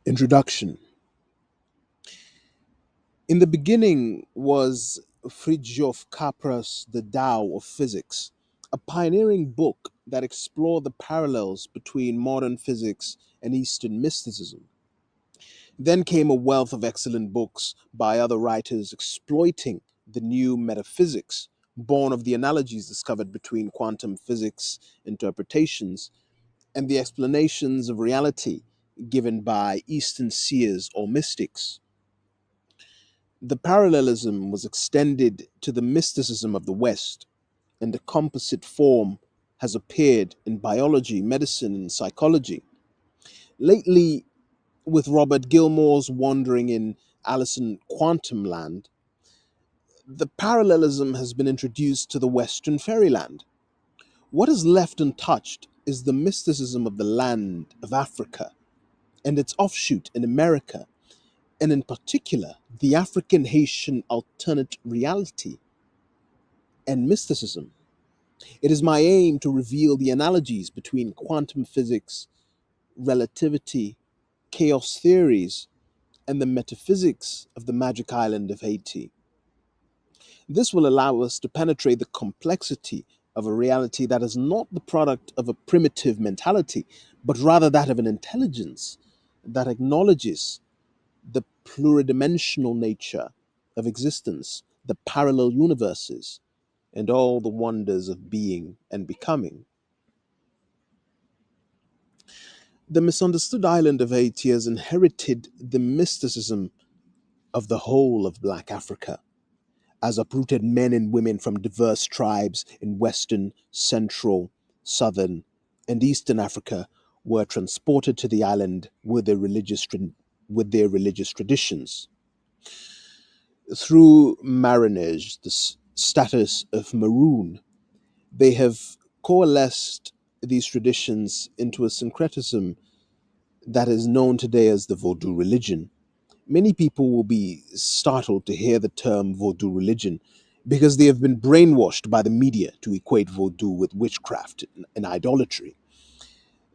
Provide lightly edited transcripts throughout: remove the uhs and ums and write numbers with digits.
Introduction. In the beginning was Fridtjof Capras' The Tao of Physics, a pioneering book that explored the parallels between modern physics and Eastern mysticism. Then came a wealth of excellent books by other writers exploiting the new metaphysics, born of the analogies discovered between quantum physics interpretations and the explanations of reality given by Eastern seers or mystics. The parallelism was extended to the mysticism of the West, and a composite form has appeared in biology, medicine, and psychology. Lately, with Robert Gilmore's Wandering in Alice in Quantum Land, the parallelism has been introduced to the Western fairyland. What is left untouched is the mysticism of the land of Africa and its offshoot in America, and in particular, the African Haitian alternate reality and mysticism. It is my aim to reveal the analogies between quantum physics, relativity, chaos theories, and the metaphysics of the magic island of Haiti. This will allow us to penetrate the complexity of a reality that is not the product of a primitive mentality, but rather that of an intelligence that acknowledges the pluridimensional nature of existence, the parallel universes, and all the wonders of being and becoming. The misunderstood island of Haiti has inherited the mysticism of the whole of Black Africa, as uprooted men and women from diverse tribes in Western, Central, Southern, and Eastern Africa were transported to the island with their religious traditions. Through marriage, the status of maroon, they have coalesced these traditions into a syncretism that is known today as the Vodou religion. Many people will be startled to hear the term Vodou religion because they have been brainwashed by the media to equate Vodou with witchcraft and idolatry.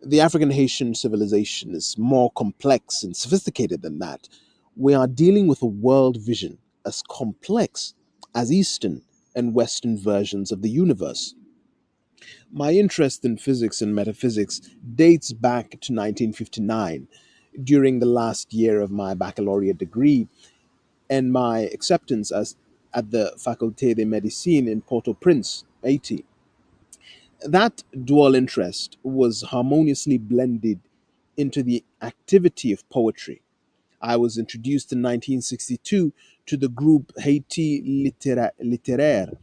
The African Haitian civilization is more complex and sophisticated than that. We are dealing with a world vision as complex as Eastern and Western versions of the universe. My interest in physics and metaphysics dates back to 1959, during the last year of my baccalaureate degree and my acceptance as at the Faculté de Médecine in Port-au-Prince, Haiti. That dual interest was harmoniously blended into the activity of poetry. I was introduced in 1962 to the group Haiti Littéraire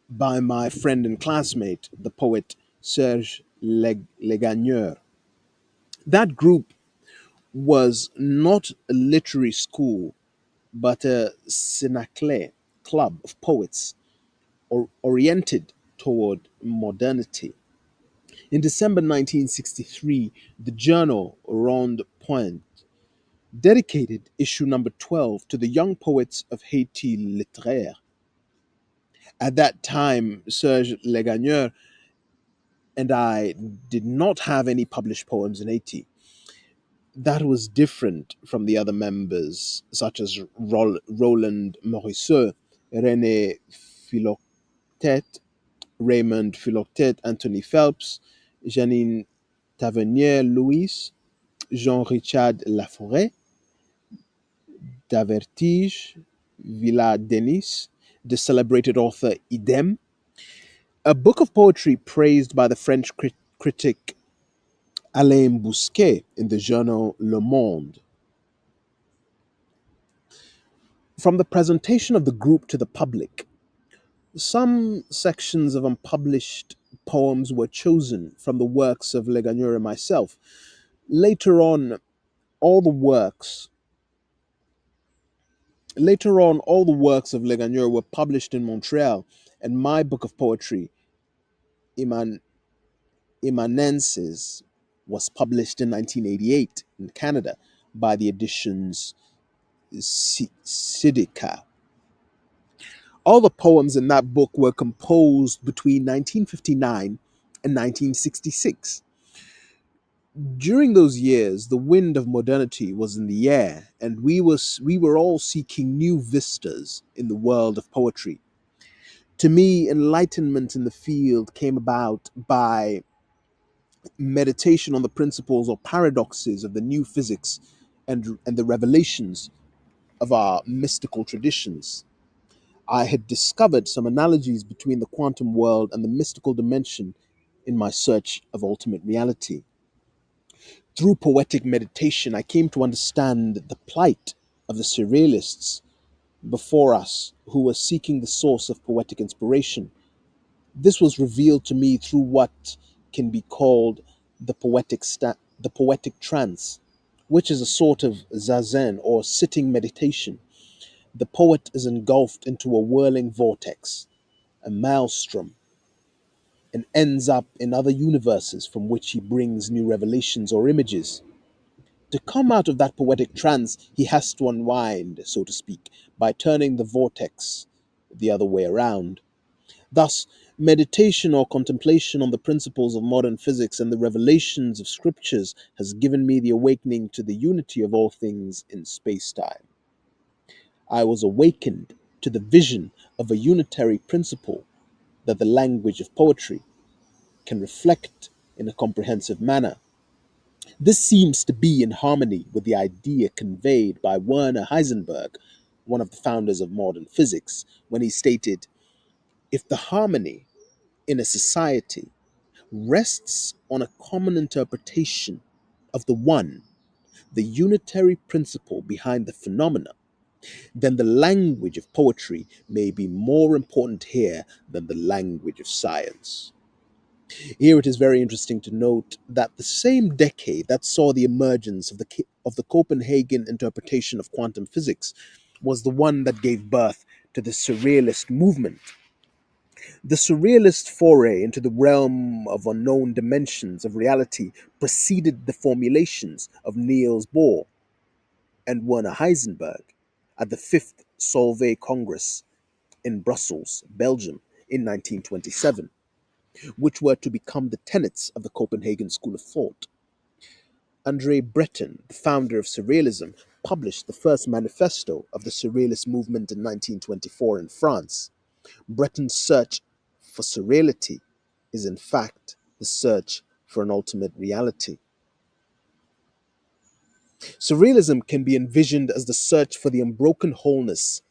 by my friend and classmate, the poet Serge Legagneur. That group was not a literary school, but a Cénacle club of poets oriented toward modernity. In December 1963, the journal Ronde Point dedicated issue number 12 to the young poets of Haiti littéraire. At that time, Serge Legagneur and I did not have any published poems in Haiti. That was different from the other members, such as Roland Morisseux, René Philoctet, Raymond Philoctet, Anthony Phelps, Janine Tavernier Louis, Jean Richard Laforêt, Davertige, Villa Denis, the celebrated author Idem, a book of poetry praised by the French critic Alain Bousquet in the journal Le Monde. From the presentation of the group to the public, some sections of unpublished poems were chosen from the works of Legagneur and myself. Later on, all the works all the works of Legagneur were published in Montreal, and my book of poetry, Eman- Emanences, was published in 1988 in Canada by the editions Sidica. All the poems in that book were composed between 1959 and 1966. During those years, the wind of modernity was in the air, and we were all seeking new vistas in the world of poetry. To me, enlightenment in the field came about by meditation on the principles or paradoxes of the new physics and the revelations of our mystical traditions. I had discovered some analogies between the quantum world and the mystical dimension in my search of ultimate reality. Through poetic meditation, I came to understand the plight of the surrealists before us who were seeking the source of poetic inspiration. This was revealed to me through what can be called the poetic trance, which is a sort of zazen or sitting meditation. The poet is engulfed into a whirling vortex, a maelstrom, and ends up in other universes from which he brings new revelations or images. To come out of that poetic trance, he has to unwind, so to speak, by turning the vortex the other way around. Thus, meditation or contemplation on the principles of modern physics and the revelations of scriptures has given me the awakening to the unity of all things in space time. I was awakened to the vision of a unitary principle that the language of poetry can reflect in a comprehensive manner. This seems to be in harmony with the idea conveyed by Werner Heisenberg, one of the founders of modern physics, when he stated, if the harmony in a society rests on a common interpretation of the one, the unitary principle behind the phenomena, then the language of poetry may be more important here than the language of science. Here it is very interesting to note that the same decade that saw the emergence of the Copenhagen interpretation of quantum physics was the one that gave birth to the Surrealist movement. The Surrealist foray into the realm of unknown dimensions of reality preceded the formulations of Niels Bohr and Werner Heisenberg at the Fifth Solvay Congress in Brussels, Belgium, in 1927, which were to become the tenets of the Copenhagen School of Thought. André Breton, the founder of Surrealism, published the first manifesto of the Surrealist movement in 1924 in France. Breton's search for surreality is, in fact, the search for an ultimate reality. Surrealism can be envisioned as the search for the unbroken wholeness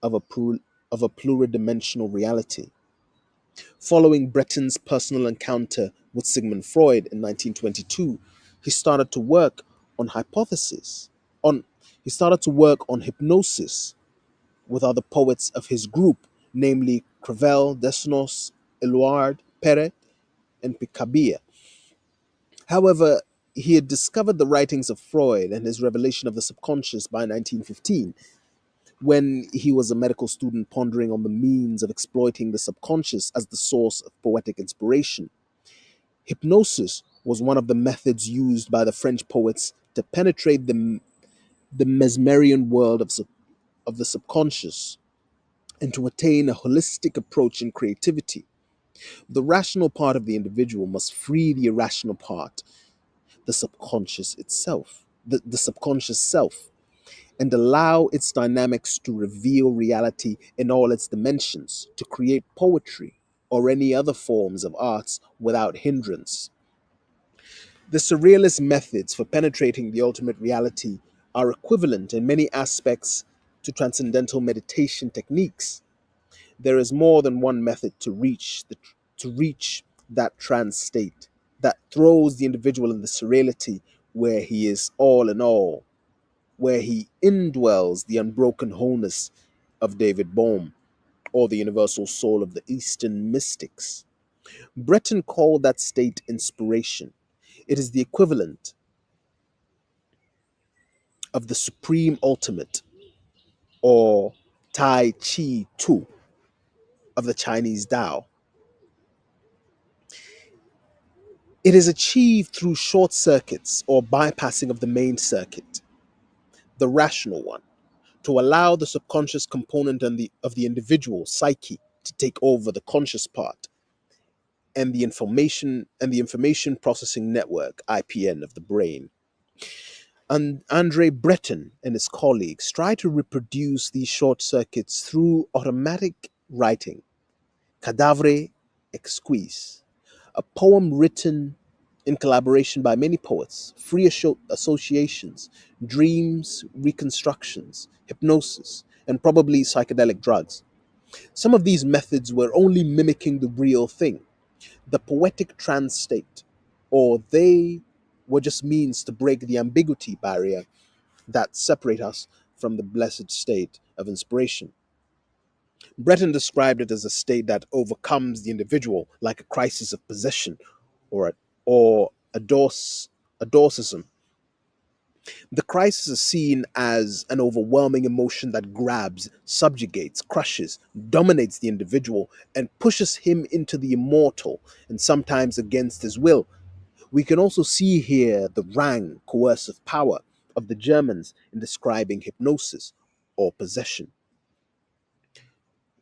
of of a pluridimensional reality. Following Breton's personal encounter with Sigmund Freud in 1922, he started to work on hypothesis. On he started to work on hypnosis with other poets of his group, namely Crevel, Desnos, Éluard, Perret, and Picabia. However, he had discovered the writings of Freud and his revelation of the subconscious by 1915, when he was a medical student pondering on the means of exploiting the subconscious as the source of poetic inspiration. Hypnosis was one of the methods used by the French poets to penetrate the mesmerian world of the subconscious and to attain a holistic approach in creativity. The rational part of the individual must free the irrational part, the subconscious itself, the subconscious self, and allow its dynamics to reveal reality in all its dimensions, to create poetry or any other forms of arts without hindrance. The surrealist methods for penetrating the ultimate reality are equivalent in many aspects to transcendental meditation techniques. There is more than one method to reach that trance state that throws the individual in the surreality where he is all in all, where he indwells the unbroken wholeness of David Bohm or the universal soul of the Eastern mystics. Breton called that state inspiration. It is the equivalent of the supreme ultimate or Tai Chi Tu of the Chinese Tao. It is achieved through short circuits or bypassing of the main circuit, the rational one, to allow the subconscious component of the individual psyche to take over the conscious part. and the information processing network IPN of the brain. And Andre Breton and his colleagues try to reproduce these short circuits through automatic writing, Cadavre Exquise, a poem written in collaboration by many poets, free associations, dreams, reconstructions, hypnosis, and probably psychedelic drugs. Some of these methods were only mimicking the real thing, the poetic trance state, or they were just means to break the ambiguity barrier that separate us from the blessed state of inspiration. Breton described it as a state that overcomes the individual, like a crisis of possession or a dorcism. The crisis is seen as an overwhelming emotion that grabs, subjugates, crushes, dominates the individual, and pushes him into the immortal, and sometimes against his will. We can also see here the rang, coercive power of the Germans in describing hypnosis or possession.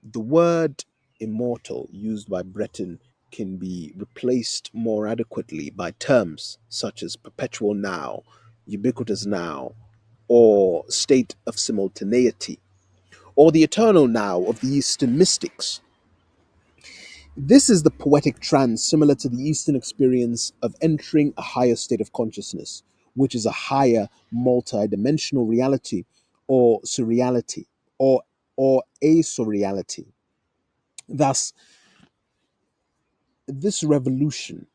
The word immortal used by Breton can be replaced more adequately by terms such as perpetual now, ubiquitous now, or state of simultaneity, or the eternal now of the Eastern mystics. This is the poetic trance similar to the Eastern experience of entering a higher state of consciousness, which is a higher multi-dimensional reality or surreality or a surreality. Thus, this revolution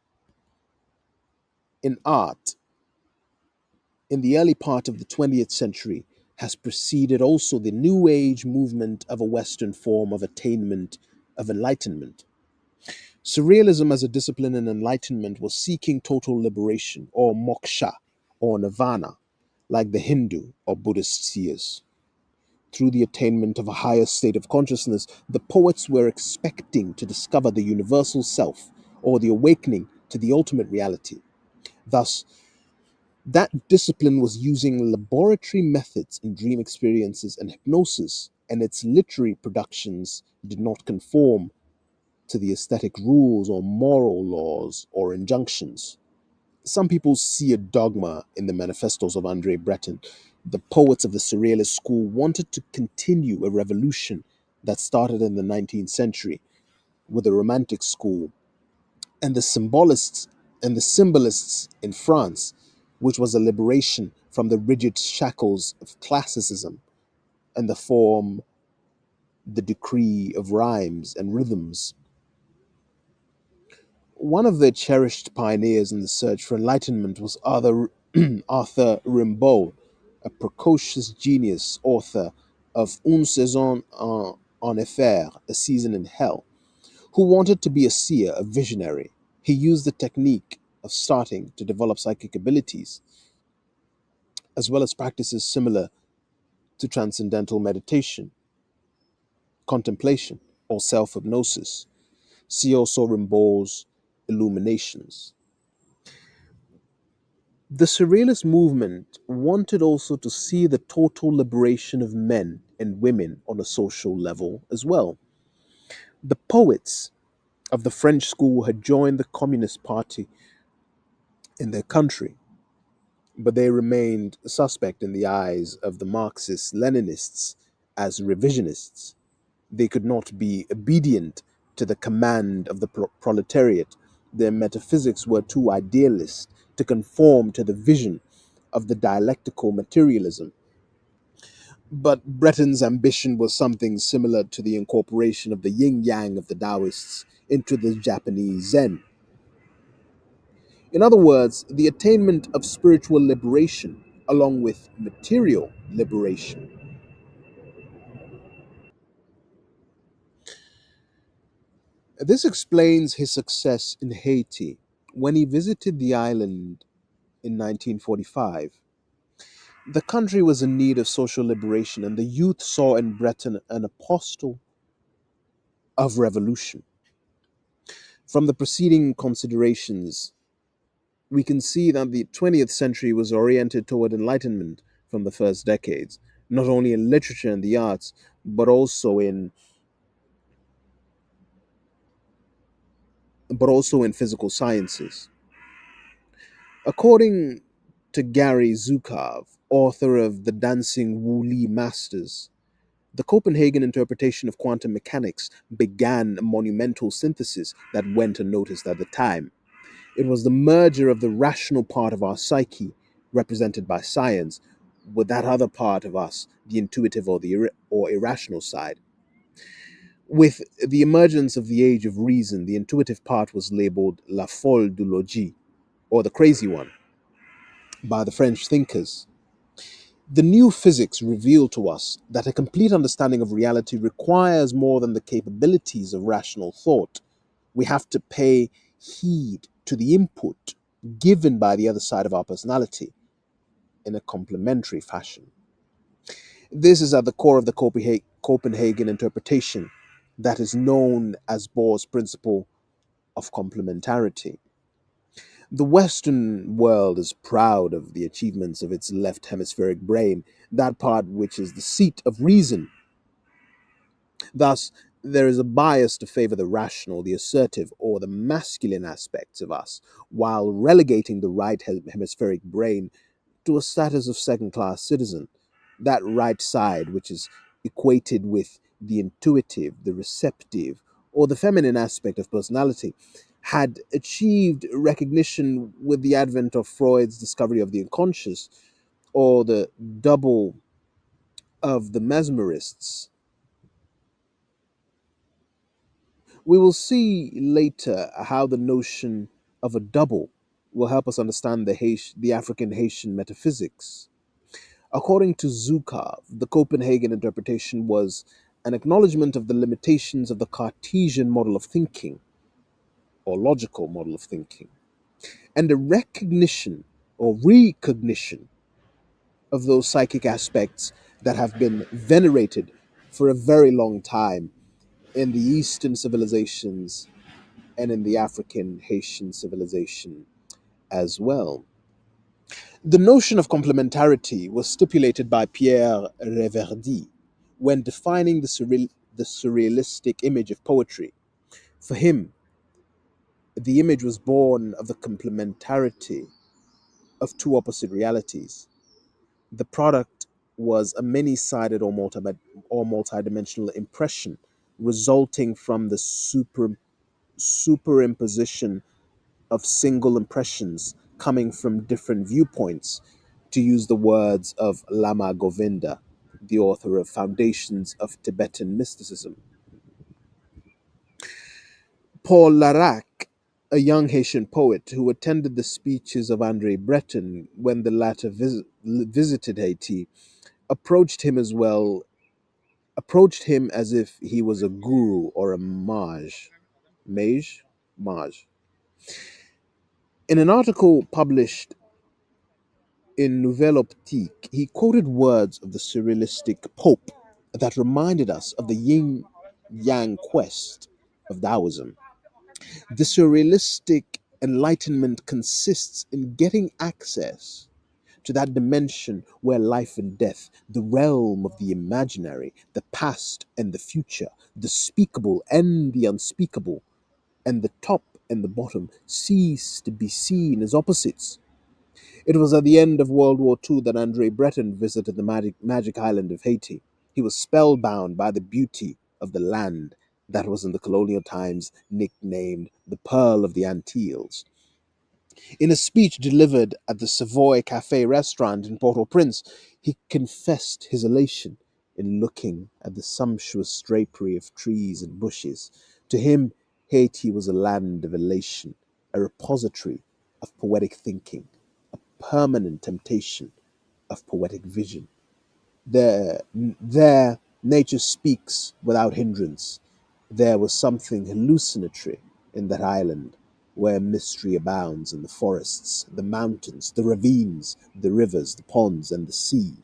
in art in the early part of the 20th century has preceded also the New Age movement of a Western form of attainment of enlightenment. Surrealism as a discipline in enlightenment was seeking total liberation or moksha or nirvana, like the Hindu or Buddhist seers. Through the attainment of a higher state of consciousness, the poets were expecting to discover the universal self or the awakening to the ultimate reality. Thus, that discipline was using laboratory methods in dream experiences and hypnosis, and its literary productions did not conform to the aesthetic rules or moral laws or injunctions. Some people see a dogma in the manifestos of Andre Breton. The poets of the Surrealist school wanted to continue a revolution that started in the 19th century with the Romantic school and the symbolists in France, which was a liberation from the rigid shackles of classicism and the form, the decree of rhymes and rhythms. One of their cherished pioneers in the search for enlightenment was Arthur Rimbaud, a precocious genius author of Une saison en enfer, a season in hell, who wanted to be a seer, a visionary. He used the technique of starting to develop psychic abilities, as well as practices similar to transcendental meditation, contemplation, or self hypnosis. See also Rimbaud's Illuminations. The Surrealist movement wanted also to see the total liberation of men and women on a social level as well. The poets of the French school had joined the Communist Party in their country, but they remained suspect in the eyes of the Marxist Leninists as revisionists. They could not be obedient to the command of the proletariat. Their metaphysics were too idealist to conform to the vision of the dialectical materialism. But Breton's ambition was something similar to the incorporation of the yin yang of the Taoists into the Japanese Zen. In other words, the attainment of spiritual liberation along with material liberation. This explains his success in Haiti when he visited the island in 1945. The country was in need of social liberation, and the youth saw in Breton an apostle of revolution. From the preceding considerations, we can see that the 20th century was oriented toward enlightenment from the first decades, not only in literature and the arts, but also in but also in physical sciences. According to Gary Zukov, author of The Dancing Wu-Li Masters, the Copenhagen interpretation of quantum mechanics began a monumental synthesis that went unnoticed at the time. It was the merger of the rational part of our psyche, represented by science, with that other part of us, the intuitive or the irrational side. With the emergence of the age of reason, the intuitive part was labeled la folle du logis, or the crazy one, by the French thinkers. The new physics revealed to us that a complete understanding of reality requires more than the capabilities of rational thought. We have to pay heed to the input given by the other side of our personality in a complementary fashion. This is at the core of the Copenhagen interpretation that is known as Bohr's principle of complementarity. The Western world is proud of the achievements of its left hemispheric brain, that part which is the seat of reason. Thus, there is a bias to favor the rational, the assertive, or the masculine aspects of us, while relegating the right hemispheric brain to a status of second class citizen. That right side, which is equated with the intuitive, the receptive, or the feminine aspect of personality, had achieved recognition with the advent of Freud's discovery of the unconscious, or the double of the mesmerists. We will see later how the notion of a double will help us understand the African Haitian metaphysics. According to Zukov, the Copenhagen interpretation was an acknowledgement of the limitations of the Cartesian model of thinking, or logical model of thinking, and a recognition or recognition of those psychic aspects that have been venerated for a very long time in the Eastern civilizations and in the African Haitian civilization as well. The notion of complementarity was stipulated by Pierre Reverdy when defining the surrealistic image of poetry. For him, the image was born of the complementarity of two opposite realities. The product was a many-sided or multidimensional impression resulting from the superimposition of single impressions coming from different viewpoints, to use the words of Lama Govinda, the author of Foundations of Tibetan Mysticism. Paul Larac, a young Haitian poet who attended the speeches of Andre Breton when the latter visited Haiti, approached him as well, approached him as if he was a guru or a mage. Mage? Mage. In an article published in Nouvelle Optique, he quoted words of the surrealistic Pope that reminded us of the yin yang quest of Taoism. The surrealistic enlightenment consists in getting access to that dimension where life and death, the realm of the imaginary, the past and the future, the speakable and the unspeakable, and the top and the bottom cease to be seen as opposites. It was at the end of World War II that Andre Breton visited the magic island of Haiti. He was spellbound by the beauty of the land that was in the colonial times nicknamed the Pearl of the Antilles. In a speech delivered at the Savoy Cafe restaurant in Port-au-Prince, he confessed his elation in looking at the sumptuous drapery of trees and bushes. To him, Haiti was a land of elation, a repository of poetic thinking, permanent temptation of poetic vision. There, nature speaks without hindrance. There was something hallucinatory in that island where mystery abounds in the forests, the mountains, the ravines, the rivers, the ponds, and the sea.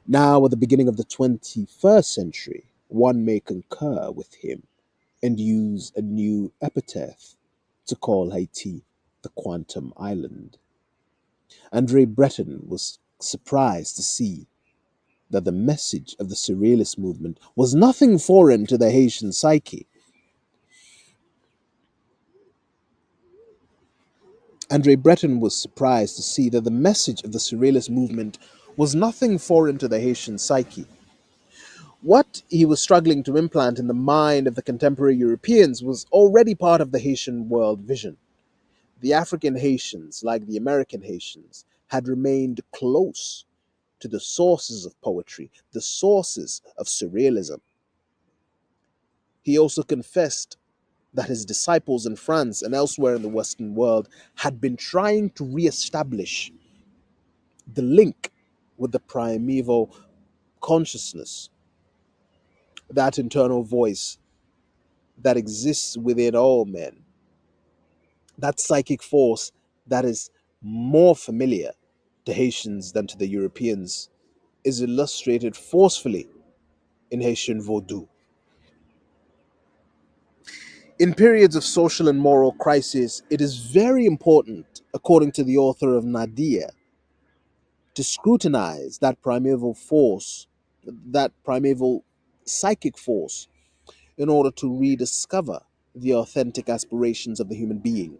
Now, at the beginning of the 21st century, one may concur with him and use a new epithet to call Haiti the quantum island. Andre Breton was surprised to see that the message of the Surrealist movement was nothing foreign to the Haitian psyche. Andre Breton was surprised to see that the message of the Surrealist movement was nothing foreign to the Haitian psyche. What he was struggling to implant in the mind of the contemporary Europeans was already part of the Haitian world vision. The African Haitians, like the American Haitians, had remained close to the sources of poetry, the sources of surrealism. He also confessed that his disciples in France and elsewhere in the Western world had been trying to reestablish the link with the primeval consciousness, that internal voice that exists within all men, that psychic force that is more familiar to Haitians than to the Europeans, is illustrated forcefully in Haitian Vodou. In periods of social and moral crisis, it is very important, according to the author of Nadia, to scrutinize that primeval force, that primeval psychic force, in order to rediscover the authentic aspirations of the human being.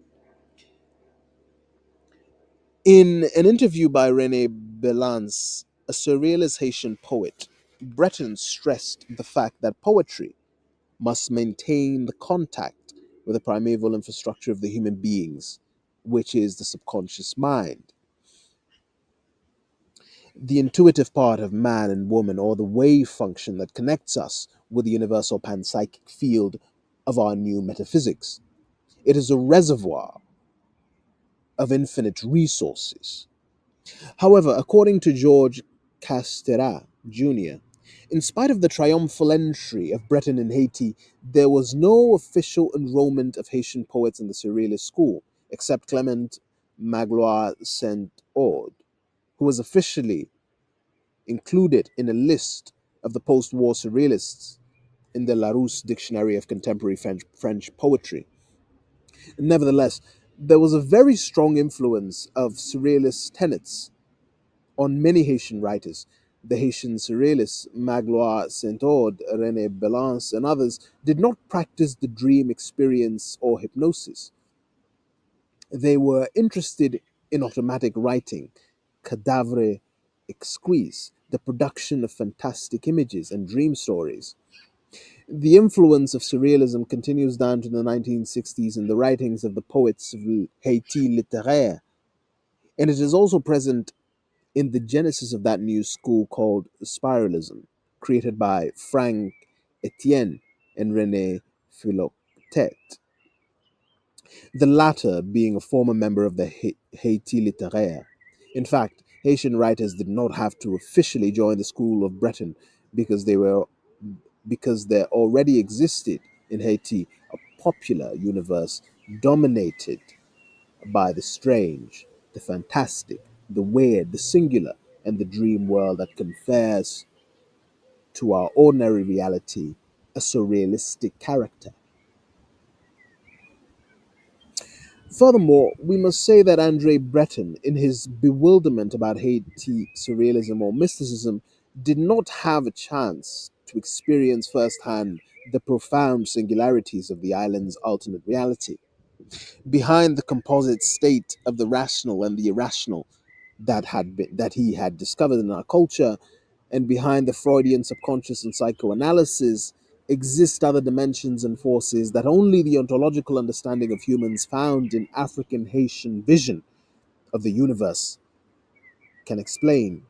In an interview by Rene Belance, a surrealist Haitian poet, Breton stressed the fact that poetry must maintain the contact with the primeval infrastructure of the human beings, which is the subconscious mind, the intuitive part of man and woman, or the wave function that connects us with the universal panpsychic field of our new metaphysics. It is a reservoir of infinite resources. However, according to George Castera Jr., in spite of the triumphal entry of Breton in Haiti, there was no official enrollment of Haitian poets in the Surrealist school, except Clement Magloire Saint Aud, who was officially included in a list of the post war Surrealists in the Larousse Dictionary of Contemporary French Poetry. Nevertheless, there was a very strong influence of Surrealist tenets on many Haitian writers. The Haitian surrealists Magloire Saint Aud, René Belance, and others did not practice the dream experience or hypnosis. They were interested in automatic writing, cadavre exquise, the production of fantastic images and dream stories. The influence of surrealism continues down to the 1960s in the writings of the poets of Haiti littéraire, and it is also present in the genesis of that new school called spiralism, created by Frank Etienne and René Philoctet, the latter being a former member of the Haiti Littéraire. In fact, Haitian writers did not have to officially join the school of Breton because there already existed in Haiti a popular universe dominated by the strange, the fantastic, the weird, the singular, and the dream world that confers to our ordinary reality a surrealistic character. Furthermore, we must say that Andre Breton, in his bewilderment about Haiti surrealism or mysticism, did not have a chance to experience firsthand the profound singularities of the island's alternate reality. Behind the composite state of the rational and the irrational that he had discovered in our culture, and behind the Freudian subconscious and psychoanalysis, exist other dimensions and forces that only the ontological understanding of humans found in African Haitian vision of the universe can explain.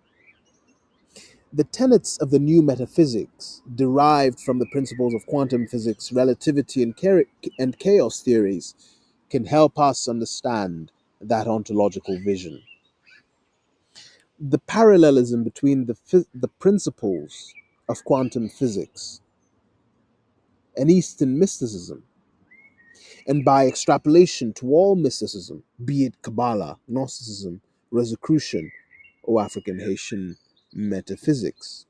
The tenets of the new metaphysics, derived from the principles of quantum physics, relativity, and chaos theories, can help us understand that ontological vision. The parallelism between the principles of quantum physics and Eastern mysticism, and by extrapolation to all mysticism, be it Kabbalah, Gnosticism, Rosicrucian, or African Haitian metaphysics,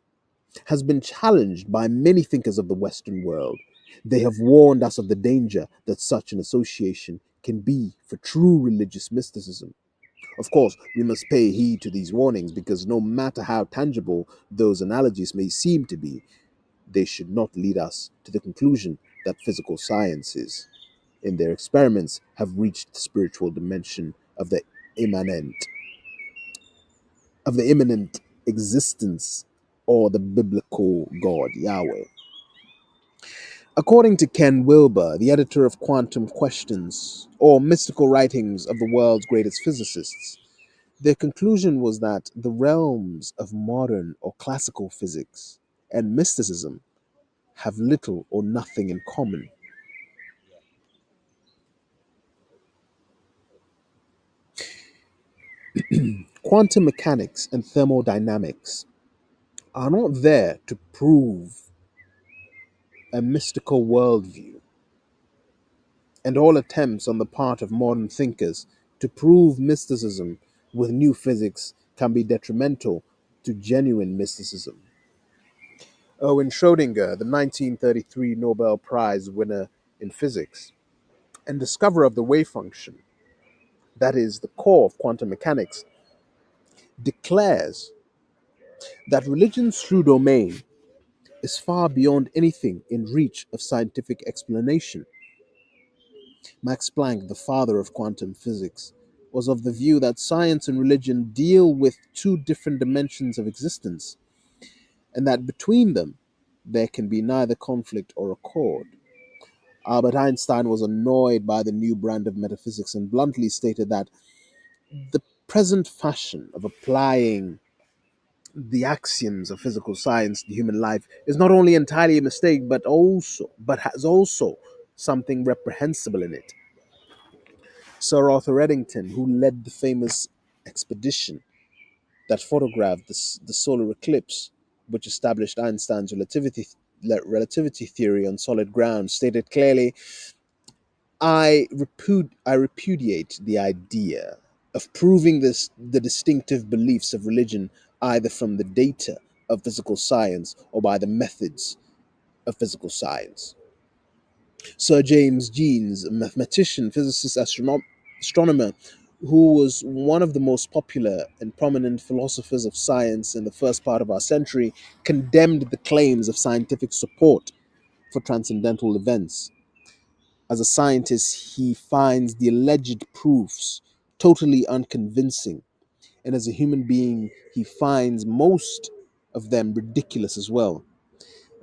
has been challenged by many thinkers of the Western world. They have warned us of the danger that such an association can be for true religious mysticism. Of course, we must pay heed to these warnings because no matter how tangible those analogies may seem to be, they should not lead us to the conclusion that physical sciences, in their experiments, have reached the spiritual dimension of the immanent of the immanent existence or the biblical God Yahweh. According to Ken Wilber, the editor of Quantum Questions, or mystical writings of the world's greatest physicists, their conclusion was that the realms of modern or classical physics and mysticism have little or nothing in common. Quantum mechanics and thermodynamics are not there to prove a mystical worldview, and all attempts on the part of modern thinkers to prove mysticism with new physics can be detrimental to genuine mysticism. Erwin Schrödinger, the 1933 Nobel Prize winner in physics and discoverer of the wave function, that is the core of quantum mechanics, declares that religion's true domain is far beyond anything in reach of scientific explanation. Max Planck, the father of quantum physics, was of the view that science and religion deal with two different dimensions of existence, and that between them there can be neither conflict or accord. Albert Einstein was annoyed by the new brand of metaphysics and bluntly stated that the present fashion of applying the axioms of physical science to human life is not only entirely a mistake but has also something reprehensible in it. Sir Arthur Eddington, who led the famous expedition that photographed the solar eclipse, which established Einstein's relativity theory on solid ground, stated clearly, I repudiate the idea of proving the distinctive beliefs of religion either from the data of physical science or by the methods of physical science. Sir James Jeans, a mathematician, physicist, astronomer, who was one of the most popular and prominent philosophers of science in the first part of our century, condemned the claims of scientific support for transcendental events. As a scientist, he finds the alleged proofs totally unconvincing, and as a human being, he finds most of them ridiculous as well.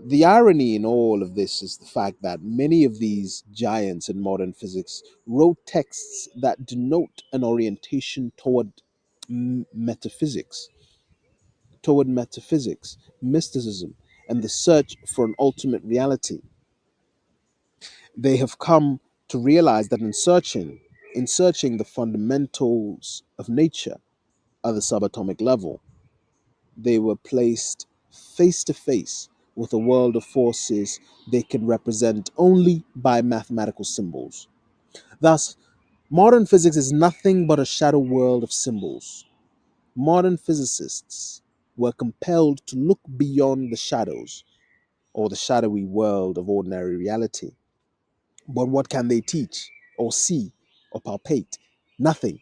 The irony in all of this is the fact that many of these giants in modern physics wrote texts that denote an orientation toward metaphysics, mysticism, and the search for an ultimate reality. They have come to realize that in searching the fundamentals of nature at the subatomic level, they were placed face to face with a world of forces they can represent only by mathematical symbols. Thus, modern physics is nothing but a shadow world of symbols. Modern physicists were compelled to look beyond the shadows or the shadowy world of ordinary reality. But what can they teach or see or palpate? Nothing.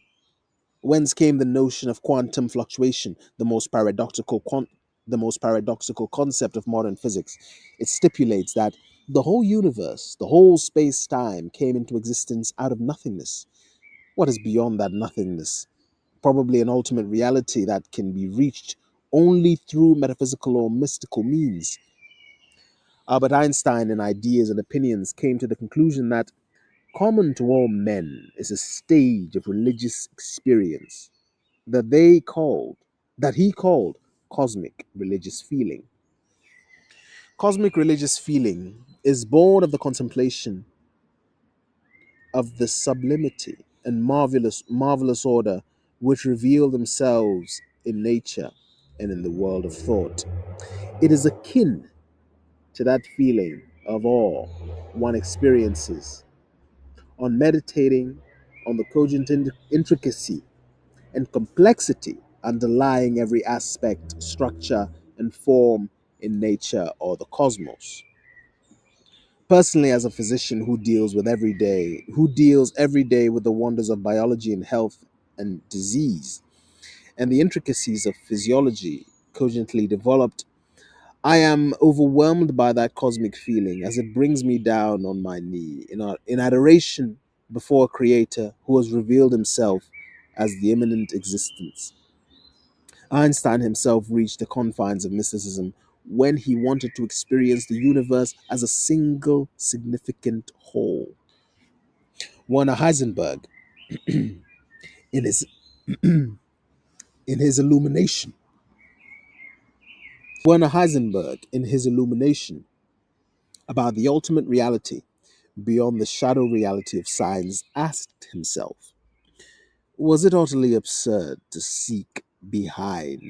Whence came the notion of quantum fluctuation, the most paradoxical concept of modern physics? It stipulates that the whole universe, the whole space-time came into existence out of nothingness. What is beyond that nothingness? Probably an ultimate reality that can be reached only through metaphysical or mystical means. Albert Einstein, in Ideas and Opinions, came to the conclusion that common to all men is a stage of religious experience that they called that he called cosmic religious feeling. Cosmic religious feeling is born of the contemplation of the sublimity and marvelous order which reveal themselves in nature and in the world of thought. It is akin to that feeling of awe one experiences on meditating on the cogent intricacy and complexity underlying every aspect, structure, and form in nature or the cosmos. Personally, as a physician who deals every day with the wonders of biology and health and disease and the intricacies of physiology cogently developed, I am overwhelmed by that cosmic feeling as it brings me down on my knee in adoration before a creator who has revealed himself as the immanent existence. Einstein himself reached the confines of mysticism when he wanted to experience the universe as a single significant whole. Werner Heisenberg, in his in his illumination, Werner Heisenberg, in his illumination about the ultimate reality beyond the shadow reality of science, asked himself, was it utterly absurd to seek behind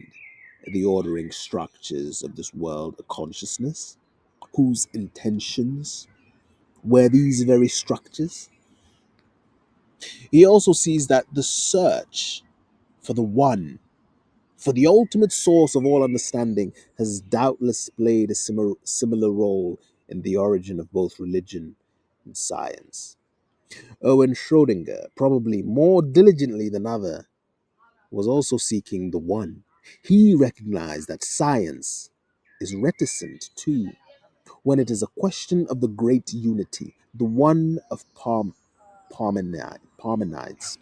the ordering structures of this world a consciousness whose intentions were these very structures? He also sees that the search for the one, for the ultimate source of all understanding, has doubtless played a similar role in the origin of both religion and science. Erwin Schrödinger, probably more diligently than other, was also seeking the one. He recognized that science is reticent too when it is a question of the great unity, the one of Parmenides,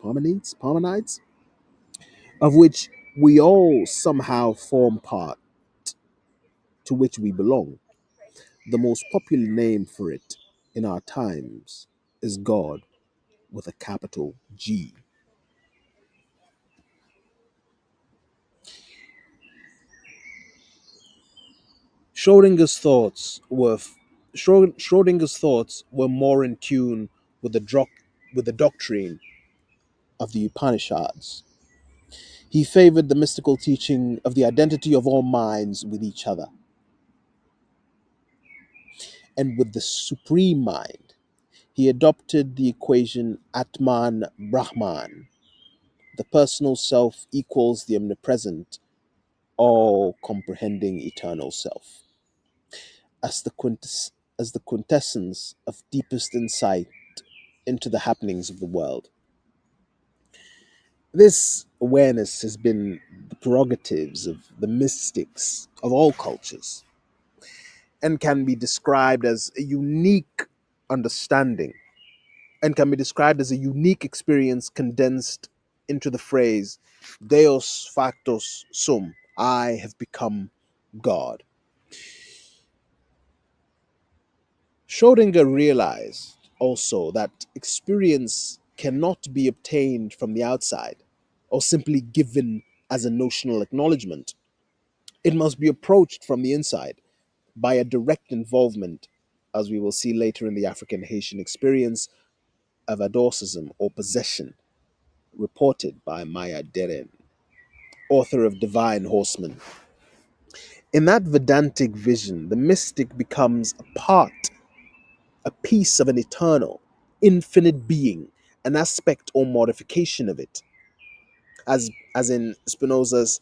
of which we all somehow form part, to which we belong. The most popular name for it in our times is God with a capital G. Schrodinger's thoughts were Schrodinger's thoughts were more in tune with with the doctrine of the Upanishads. He favored the mystical teaching of the identity of all minds with each other and with the supreme mind. He adopted the equation Atman Brahman. The personal self equals the omnipresent, all comprehending eternal self, as as the quintessence of deepest insight into the happenings of the world. This awareness has been the prerogatives of the mystics of all cultures and can be described as a unique understanding and can be described as a unique experience condensed into the phrase Deus factus sum, I have become God. Schrodinger realized also that experience cannot be obtained from the outside or simply given as a notional acknowledgement. It must be approached from the inside by a direct involvement, as we will see later in the African Haitian experience of adorcism or possession, reported by Maya Deren, author of Divine Horseman. In that Vedantic vision, the mystic becomes a part, a piece of an eternal, infinite being, an aspect or modification of it, as in Spinoza's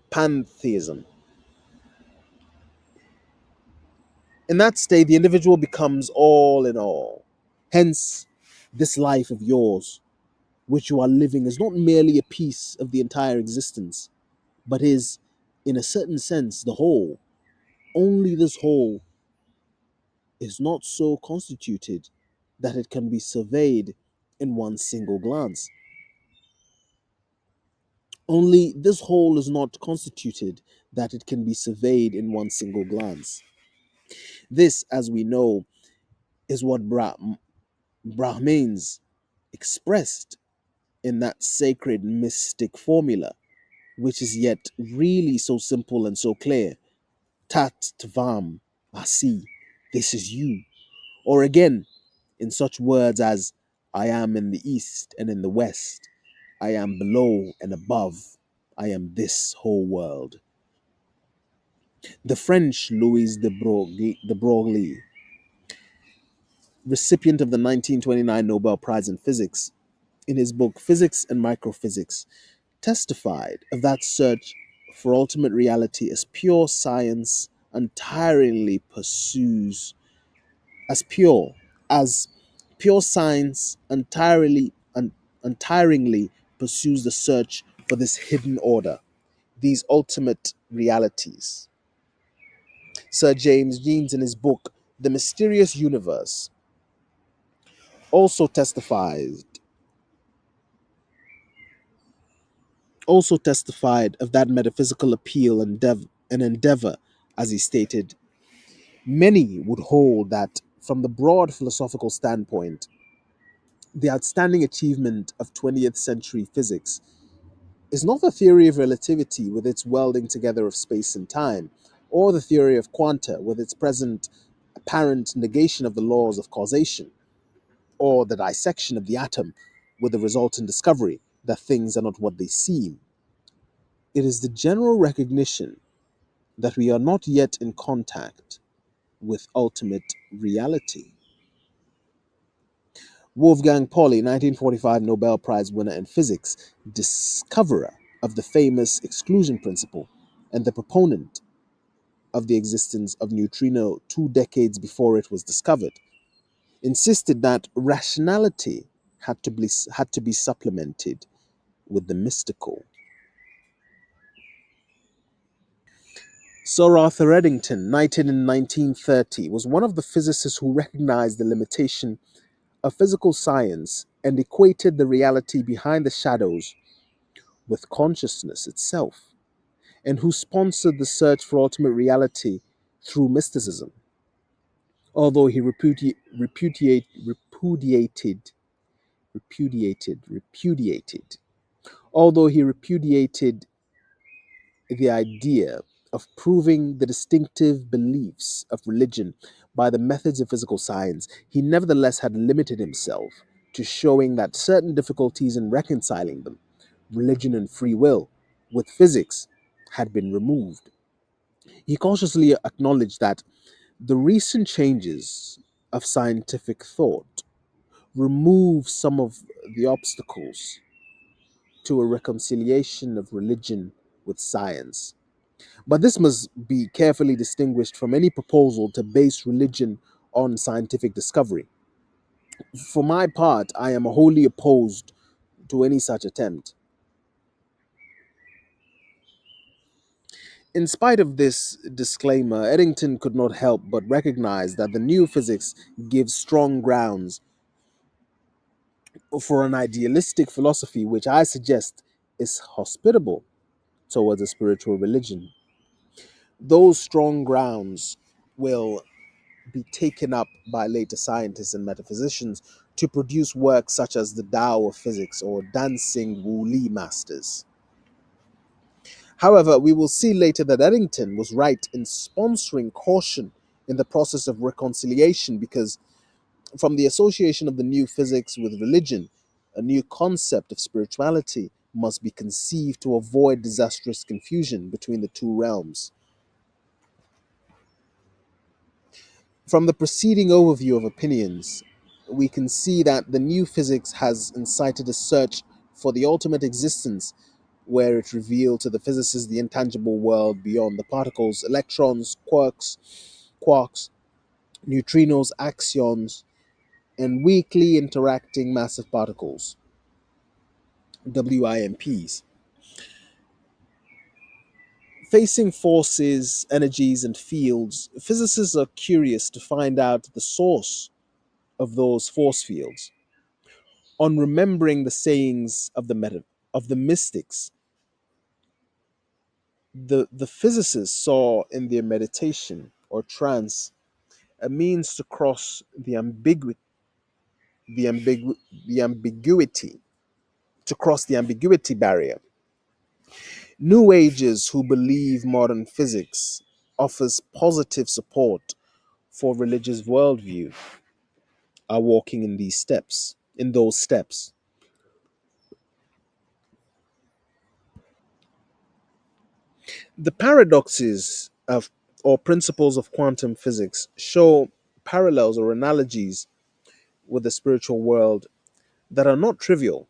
pantheism. In that state, the individual becomes all in all. Hence, this life of yours, which you are living, is not merely a piece of the entire existence, but is, in a certain sense, the whole. Only this whole is not so constituted that it can be surveyed in one single glance. Only this whole is not constituted that it can be surveyed in one single glance. This, as we know, is what Brahmins expressed in that sacred mystic formula, which is yet really so simple and so clear. Tat Tvam Asi, this is you. Or again, in such words as I am in the east and in the west, I am below and above, I am this whole world. The French de Broglie, recipient of the 1929 Nobel Prize in Physics, in his book Physics and Microphysics, testified of that search for ultimate reality as pure science entirely pursues, as pure, as pure science untiringly pursues the search for this hidden order, these ultimate realities. Sir James Jeans, in his book The Mysterious Universe, also testified also testified of that metaphysical appeal and endeavor, as he stated. Many would hold that, from the broad philosophical standpoint, the outstanding achievement of 20th century physics is not the theory of relativity with its welding together of space and time, or the theory of quanta with its present apparent negation of the laws of causation, or the dissection of the atom with the resultant discovery that things are not what they seem. It is the general recognition that we are not yet in contact with ultimate reality. Wolfgang Pauli, 1945 Nobel Prize winner in physics, discoverer of the famous exclusion principle and the proponent of the existence of neutrino 2 decades before it was discovered, insisted that rationality had to be supplemented with the mystical. Sir Arthur Eddington, knighted in 1930, was one of the physicists who recognized the limitation of physical science and equated the reality behind the shadows with consciousness itself, and who sponsored the search for ultimate reality through mysticism. Although he repudiated, although he repudiated the idea of proving the distinctive beliefs of religion by the methods of physical science, he nevertheless had limited himself to showing that certain difficulties in reconciling them, religion and free will, with physics had been removed. He cautiously acknowledged that the recent changes of scientific thought remove some of the obstacles to a reconciliation of religion with science. But this must be carefully distinguished from any proposal to base religion on scientific discovery. For my part, I am wholly opposed to any such attempt. In spite of this disclaimer, Eddington could not help but recognize that the new physics gives strong grounds for an idealistic philosophy which I suggest is hospitable towards a spiritual religion. Those strong grounds will be taken up by later scientists and metaphysicians to produce works such as the Tao of Physics or Dancing Wu Li Masters. However, we will see later that Eddington was right in sponsoring caution in the process of reconciliation because, from the association of the new physics with religion, a new concept of spirituality must be conceived to avoid disastrous confusion between the two realms. From the preceding overview of opinions, we can see that the new physics has incited a search for the ultimate existence, where it revealed to the physicists the intangible world beyond the particles, electrons, quarks, neutrinos, axions, and weakly interacting massive particles, WIMPs. Facing forces, energies, and fields, physicists are curious to find out the source of those force fields. On remembering the sayings of the mystics, the physicists saw in their meditation or trance a means to cross the, ambigu- the ambiguity to cross the ambiguity barrier. New Agers who believe modern physics offers positive support for religious worldview are walking in those steps. The paradoxes of or principles of quantum physics show parallels or analogies with the spiritual world that are not trivial.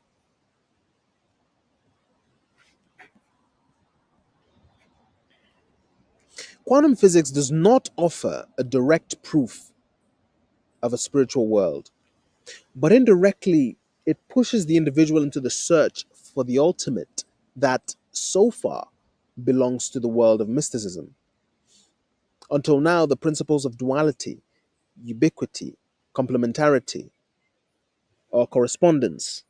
Quantum physics does not offer a direct proof of a spiritual world, but indirectly it pushes the individual into the search for the ultimate that, so far, belongs to the world of mysticism. Until now, the principles of duality, ubiquity, complementarity, or correspondence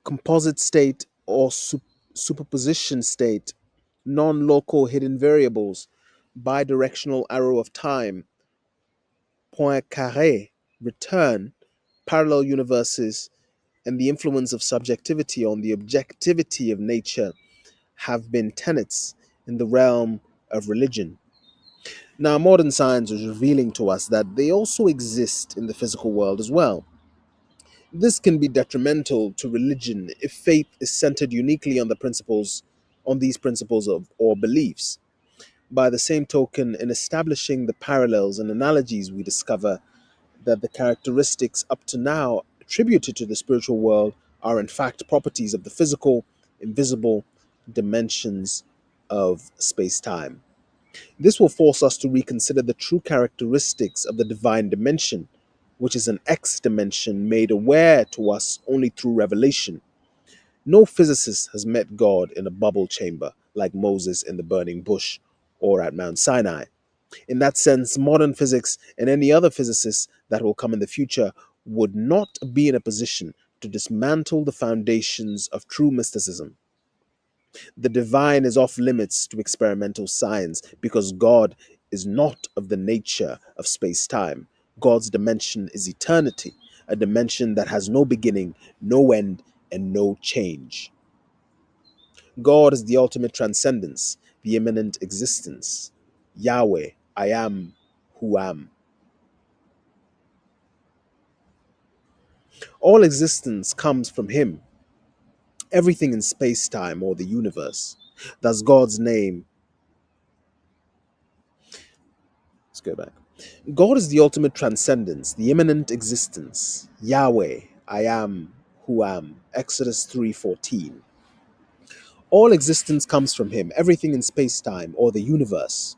composite state or superposition state, non local hidden variables, bidirectional arrow of time, point carré, return, parallel universes, and the influence of subjectivity on the objectivity of nature have been tenets in the realm of religion. Now, modern science is revealing to us that they also exist in the physical world as well. This can be detrimental to religion if faith is centered uniquely on these principles of or beliefs. By the same token, in establishing the parallels and analogies, we discover that the characteristics up to now attributed to the spiritual world are in fact properties of the physical, invisible dimensions of space time. This will force us to reconsider the true characteristics of the divine dimension, which is an X dimension made aware to us only through revelation. No physicist has met God in a bubble chamber like Moses in the burning bush or at Mount Sinai. In that sense, modern physics and any other physicists that will come in the future would not be in a position to dismantle the foundations of true mysticism. The divine is off limits to experimental science because God is not of the nature of space time. God's dimension is eternity, a dimension that has no beginning, no end, and no change. God is the ultimate transcendence, the immanent existence. Yahweh, I am who am. All existence comes from Him, everything in space time or the universe. Thus, God's name, let's go back. God is the ultimate transcendence, the immanent existence. Yahweh, I am who am. Exodus 3:14. All existence comes from him, everything in space-time or the universe.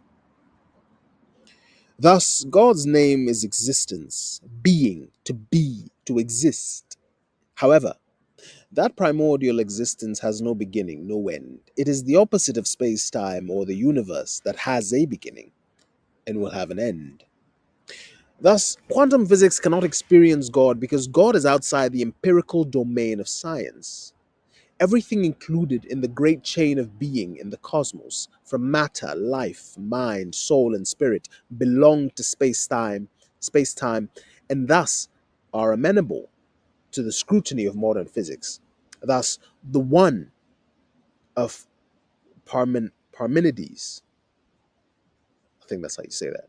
Thus, God's name is existence, being, to be, to exist. However, that primordial existence has no beginning, no end. It is the opposite of space-time or the universe that has a beginning and will have an end. Thus, quantum physics cannot experience God because God is outside the empirical domain of science. Everything included in the great chain of being in the cosmos, from matter, life, mind, soul, and spirit, belong to space-time, and thus are amenable to the scrutiny of modern physics. Thus, the one of Parmenides, I think that's how you say that,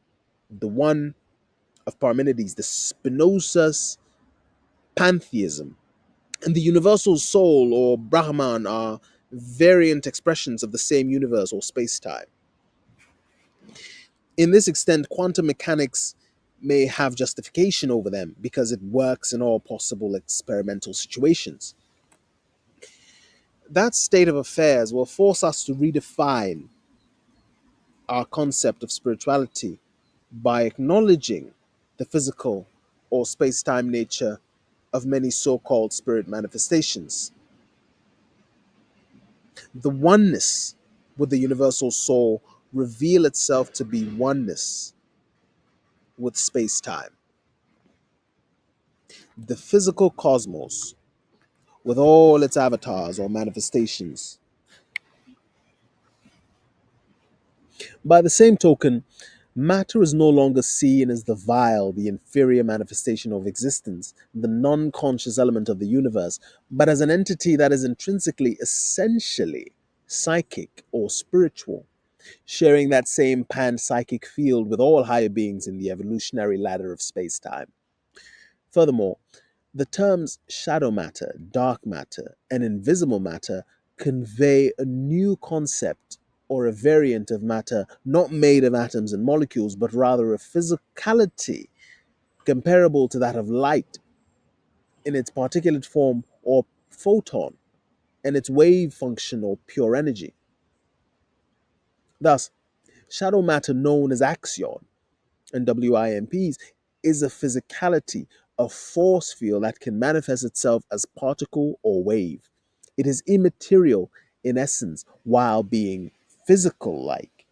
the one of Parmenides, the Spinoza's pantheism, and the universal soul or Brahman are variant expressions of the same universe or space time. In this extent, quantum mechanics may have justification over them because it works in all possible experimental situations. That state of affairs will force us to redefine our concept of spirituality by acknowledging the physical or space time nature of many so called spirit manifestations. The oneness with the universal soul reveal itself to be oneness with space time. The physical cosmos, with all its avatars or manifestations. By the same token, matter is no longer seen as the vile, the inferior manifestation of existence, the non conscious element of the universe, but as an entity that is intrinsically, essentially psychic or spiritual, sharing that same pan-psychic field with all higher beings in the evolutionary ladder of space-time. Furthermore, the terms shadow matter, dark matter, and invisible matter convey a new concept or a variant of matter not made of atoms and molecules, but rather a physicality comparable to that of light in its particulate form or photon and its wave function or pure energy. Thus, shadow matter known as axion and WIMPs is a physicality, a force field that can manifest itself as particle or wave. It is immaterial in essence while being physical like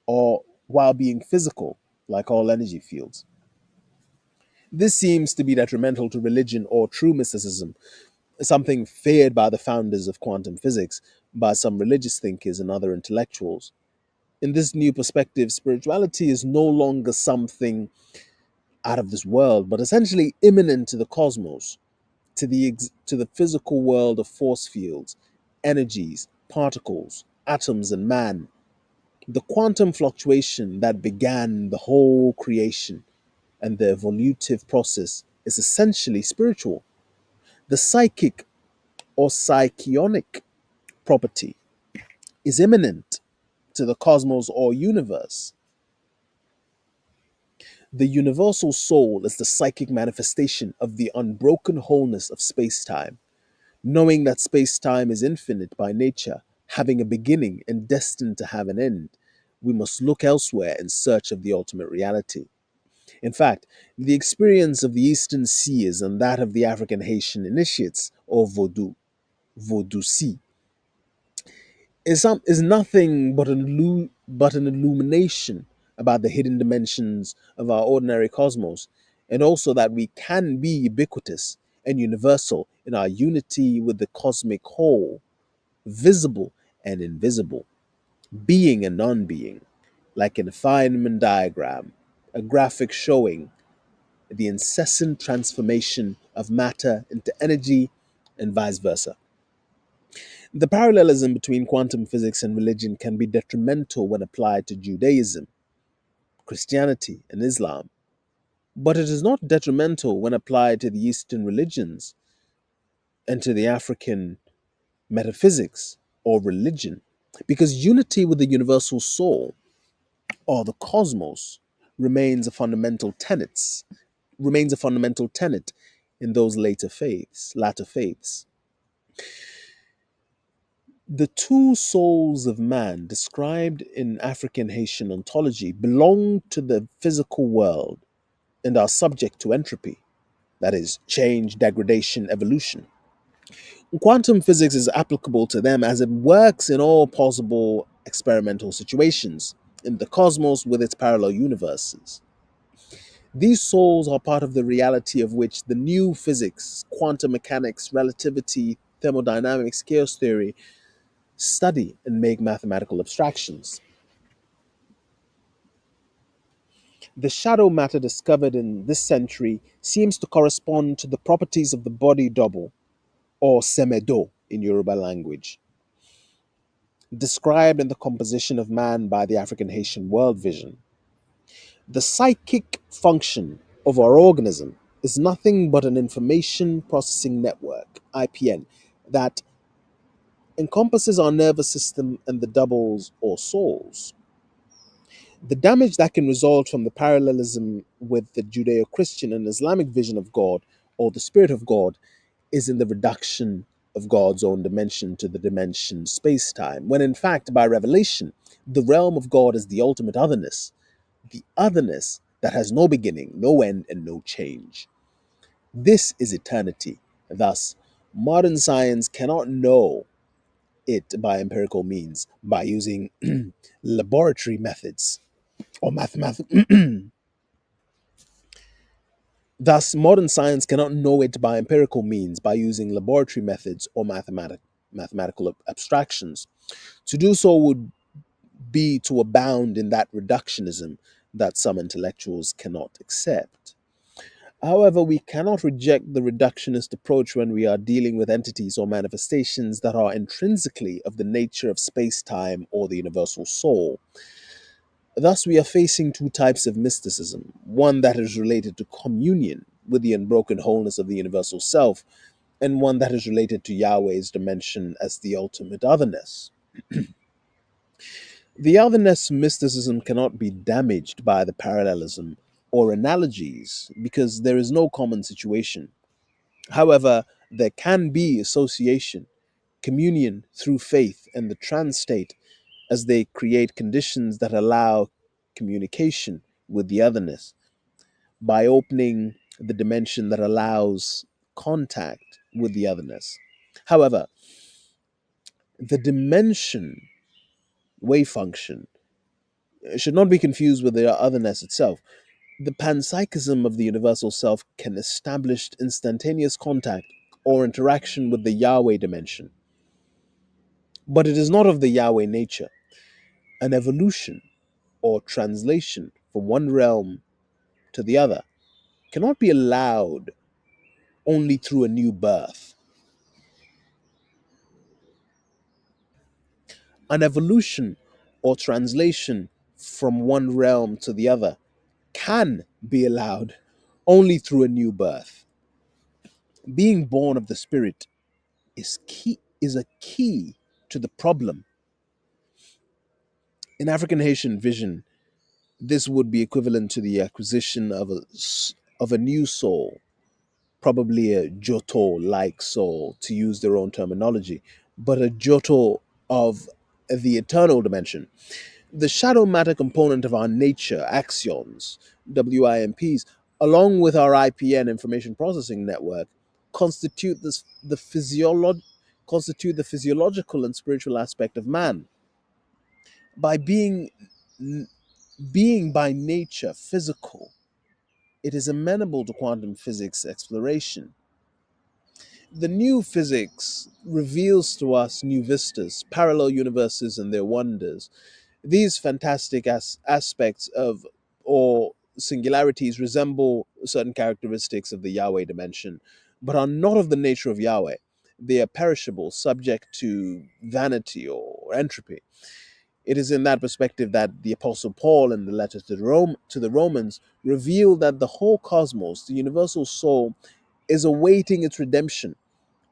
or while being physical like all energy fields. This seems to be detrimental to religion or true mysticism something feared by the founders of quantum physics, by some religious thinkers and other intellectuals. In this new perspective, spirituality is no longer something out of this world, but essentially imminent to the cosmos, to the physical world of force fields, energies, particles, atoms, and man. The quantum fluctuation that began the whole creation and the evolutive process is essentially spiritual. The psychic or psychionic property is imminent to the cosmos or universe. The universal soul is the psychic manifestation of the unbroken wholeness of space time. Knowing that space time is infinite by nature, having a beginning and destined to have an end, we must look elsewhere in search of the ultimate reality. In fact, the experience of the Eastern seers and that of the African Haitian initiates, or Vodouci, is nothing but an illumination about the hidden dimensions of our ordinary cosmos, and also that we can be ubiquitous and universal in our unity with the cosmic whole, visible and invisible, being and non-being, like in a Feynman diagram, a graphic showing the incessant transformation of matter into energy and vice versa. The parallelism between quantum physics and religion can be detrimental when applied to Judaism, Christianity, and Islam, but it is not detrimental when applied to the Eastern religions and to the African metaphysics or religion, because unity with the universal soul or the cosmos remains a fundamental tenet in those latter faiths. The two souls of man described in African Haitian ontology belong to the physical world and are subject to entropy, that is, change, degradation, evolution. Quantum physics is applicable to them as it works in all possible experimental situations in the cosmos with its parallel universes. These souls are part of the reality of which the new physics, quantum mechanics, relativity, thermodynamics, chaos theory study and make mathematical abstractions. The shadow matter discovered in this century seems to correspond to the properties of the body double, or semedo in Yoruba language, described in the composition of man by the African Haitian world vision. The psychic function of our organism is nothing but an information processing network, IPN, that encompasses our nervous system and the doubles or souls. The damage that can result from the parallelism with the Judeo Christian and Islamic vision of God or the Spirit of God is in the reduction of God's own dimension to the dimension space time, when in fact, by revelation, the realm of God is the otherness that has no beginning, no end, and no change. This is eternity. Thus, modern science cannot know it by empirical means, by using laboratory methods or mathematical. Thus, modern science cannot know it by empirical means, by using laboratory methods or mathematical abstractions. To do so would be to abound in that reductionism that some intellectuals cannot accept. However, we cannot reject the reductionist approach when we are dealing with entities or manifestations that are intrinsically of the nature of space time or the universal soul. Thus, we are facing two types of mysticism, one that is related to communion with the unbroken wholeness of the universal self, and one that is related to Yahweh's dimension as the ultimate otherness. The otherness mysticism cannot be damaged by the parallelism or analogies because there is no common situation. However, there can be association, communion through faith, and the trance state as they create conditions that allow communication with the otherness by opening the dimension that allows contact with the otherness. However, the dimension wave function should not be confused with the otherness itself. The panpsychism of the universal self can establish instantaneous contact or interaction with the Yahweh dimension. But it is not of the Yahweh nature. An evolution or translation from one realm to the other cannot be allowed only through a new birth. An evolution or translation from one realm to the other can be allowed only through a new birth. Being born of the Spirit is a key to the problem. In African Haitian vision, this would be equivalent to the acquisition of a new soul, probably a Joto like soul, to use their own terminology, but a Joto of the eternal dimension. The shadow matter component of our nature, axions, WIMPs, along with our IPN information processing network, constitute constitute the physiological and spiritual aspect of man. By being by nature physical, it is amenable to quantum physics exploration. The new physics reveals to us new vistas, parallel universes, and their wonders. These fantastic aspects of or singularities resemble certain characteristics of the Yahweh dimension, but are not of the nature of Yahweh. They are perishable, subject to vanity or entropy. It is in that perspective that the Apostle Paul, in the letter to the Romans, revealed that the whole cosmos, the universal soul, is awaiting its redemption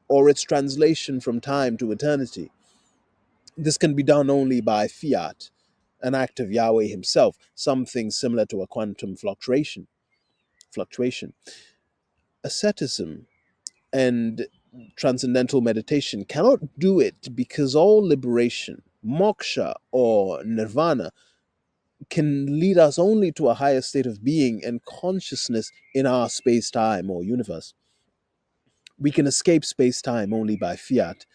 or its translation from time to eternity. This can be done only by fiat, an act of Yahweh himself, something similar to a quantum fluctuation. Asceticism and transcendental meditation cannot do it because all liberation, moksha or nirvana, can lead us only to a higher state of being and consciousness in our space time or universe. We can escape space time only by fiat,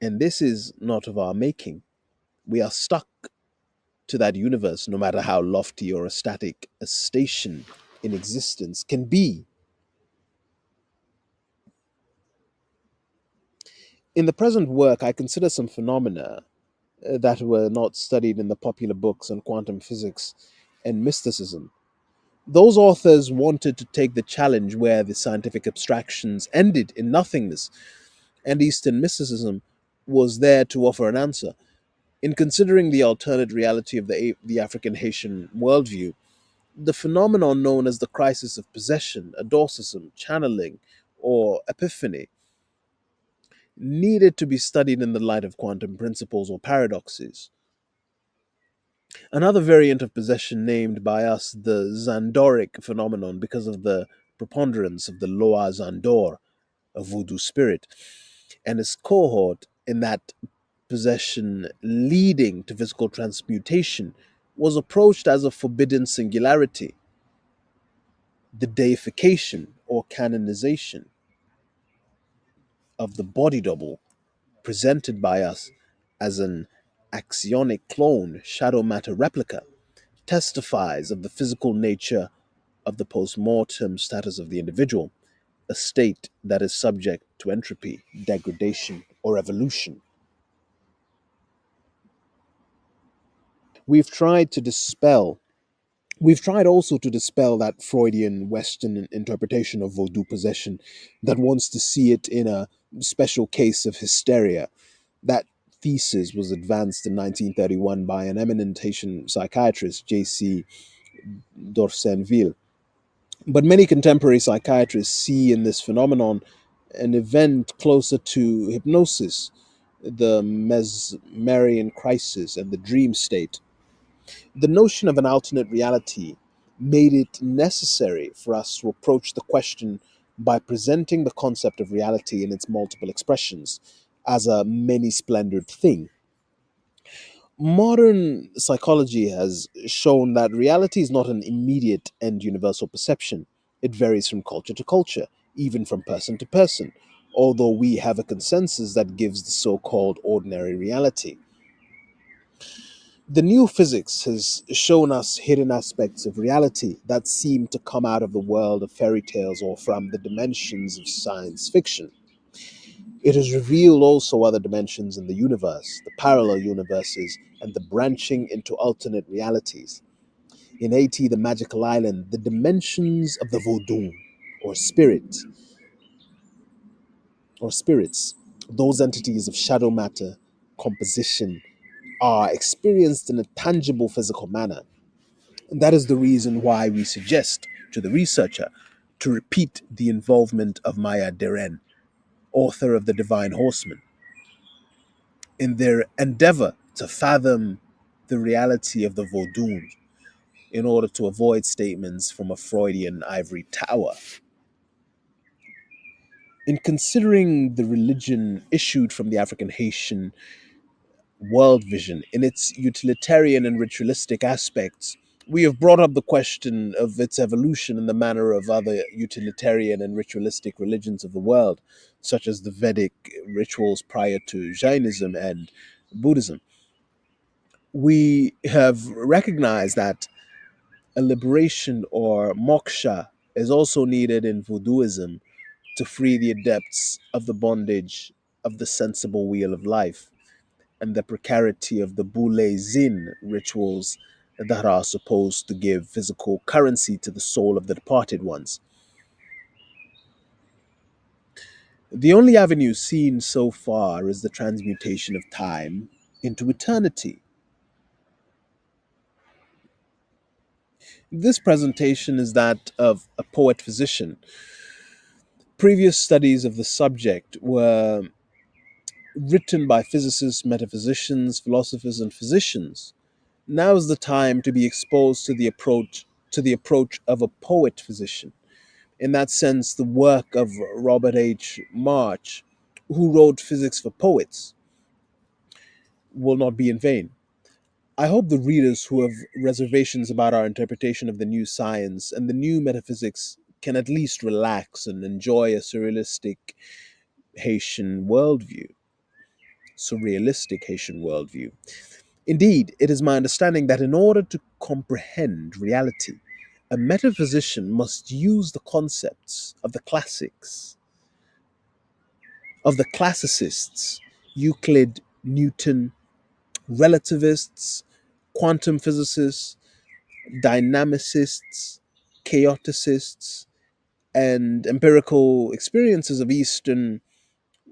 and this is not of our making. We are stuck to that universe, no matter how lofty or ecstatic a station in existence can be. In the present work, I consider some phenomena that were not studied in the popular books on quantum physics and mysticism. Those authors wanted to take the challenge where the scientific abstractions ended in nothingness, and Eastern mysticism was there to offer an answer. In considering the alternate reality of the African Haitian worldview, the phenomenon known as the crisis of possession, adorcism, channeling, or epiphany needed to be studied in the light of quantum principles or paradoxes. Another variant of possession named by us the Zandoric phenomenon because of the preponderance of the Loa Zandor, a voodoo spirit, and its cohort in that possession leading to physical transmutation was approached as a forbidden singularity, the deification or canonization of the body double presented by us as an axionic clone shadow matter replica testifies of the physical nature of the post-mortem status of the individual, a state that is subject to entropy, degradation, or evolution. We've tried to dispel We've tried also to dispel that Freudian Western interpretation of voodoo possession that wants to see it in a special case of hysteria. That thesis was advanced in 1931 by an eminent Haitian psychiatrist, J.C. Dorsenville. But many contemporary psychiatrists see in this phenomenon an event closer to hypnosis, the mesmerian crisis, and the dream state. The notion of an alternate reality made it necessary for us to approach the question by presenting the concept of reality in its multiple expressions as a many splendored thing. Modern psychology has shown that reality is not an immediate and universal perception. It varies from culture to culture, even from person to person, although we have a consensus that gives the so called ordinary reality. The new physics has shown us hidden aspects of reality that seem to come out of the world of fairy tales or from the dimensions of science fiction. It has revealed also other dimensions in the universe, the parallel universes, and the branching into alternate realities. In AT, the magical island, the dimensions of the Vodun, or spirit, or spirits, those entities of shadow matter, composition, are experienced in a tangible physical manner. And that is the reason why we suggest to the researcher to repeat the involvement of Maya Deren, author of The Divine Horseman, in their endeavor to fathom the reality of the Vodun in order to avoid statements from a Freudian ivory tower. In considering the religion issued from the African Haitian world vision in its utilitarian and ritualistic aspects, we have brought up the question of its evolution in the manner of other utilitarian and ritualistic religions of the world, such as the Vedic rituals prior to Jainism and Buddhism. We have recognized that a liberation or moksha is also needed in Voodooism to free the adepts of the bondage of the sensible wheel of life and the precarity of the Boule Zin rituals that are supposed to give physical currency to the soul of the departed ones. The only avenue seen so far is the transmutation of time into eternity. This presentation is that of a poet physician. Previous studies of the subject were written by physicists, metaphysicians, philosophers, and physicians. Now is the time to be exposed to the approach of a poet physician. In that sense, the work of Robert H. March, who wrote Physics for Poets, will not be in vain. I hope the readers who have reservations about our interpretation of the new science and the new metaphysics can at least relax and enjoy a Haitian worldview, surrealistic Haitian worldview. Indeed, it is my understanding that in order to comprehend reality, a metaphysician must use the concepts of the classics, of the classicists, Euclid, Newton, relativists, quantum physicists, dynamicists, chaoticists, and empirical experiences of Eastern,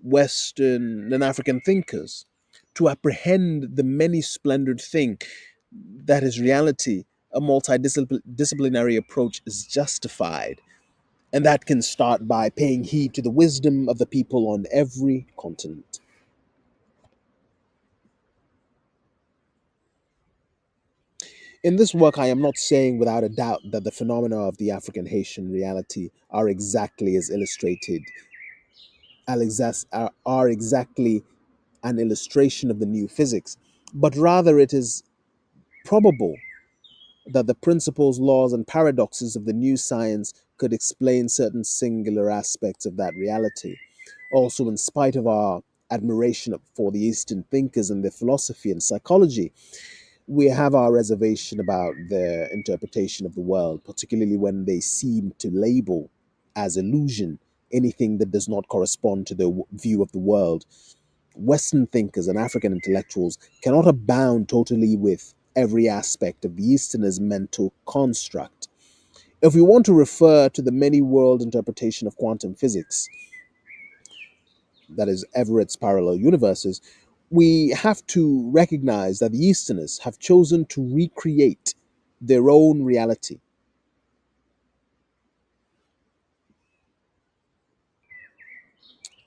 Western, and African thinkers to apprehend the many splendored thing that is reality. A multidisciplinary approach is justified, and that can start by paying heed to the wisdom of the people on every continent. In this work, I am not saying without a doubt that the phenomena of the African Haitian reality are exactly as illustrated, are exactly an illustration of the new physics, but rather it is probable that the principles, laws, and paradoxes of the new science could explain certain singular aspects of that reality. Also, in spite of our admiration for the Eastern thinkers and their philosophy and psychology, we have our reservation about their interpretation of the world, particularly when they seem to label as illusion anything that does not correspond to their view of the world. Western thinkers and African intellectuals cannot abound totally with every aspect of the Easterner's mental construct. If we want to refer to the many world interpretation of quantum physics, that is Everett's parallel universes, we have to recognize that the Easterners have chosen to recreate their own reality.